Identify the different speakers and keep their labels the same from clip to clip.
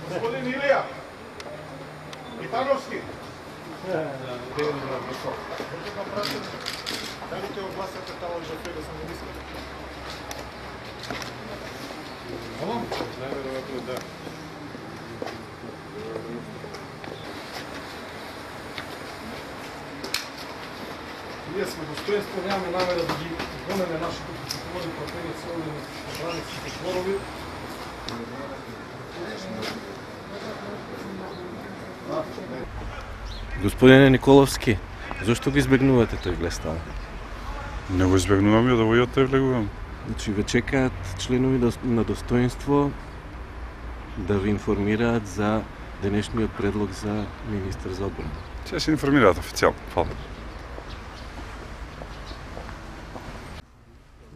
Speaker 1: Господин Илија Итановски. Дали ќе огласате таа лъжа пред да се не мисли? Најверојатно да. Ние сме достоинство, нямаме намера да ги гонеме нашите протоколи, пратеници, границите, зборови.
Speaker 2: Господине Николовски, зошто го избегнувате тој глестал?
Speaker 3: Не го избегнувам, ја да во тој влегувам.
Speaker 2: Значи ве чекаат членови на достоинство да ви информираат за денешниот предлог за министар за одбрана.
Speaker 3: Ќе се информираат официјално. Фала.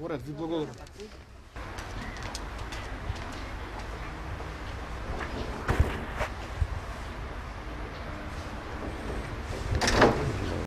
Speaker 1: Во ред, ви благодарам.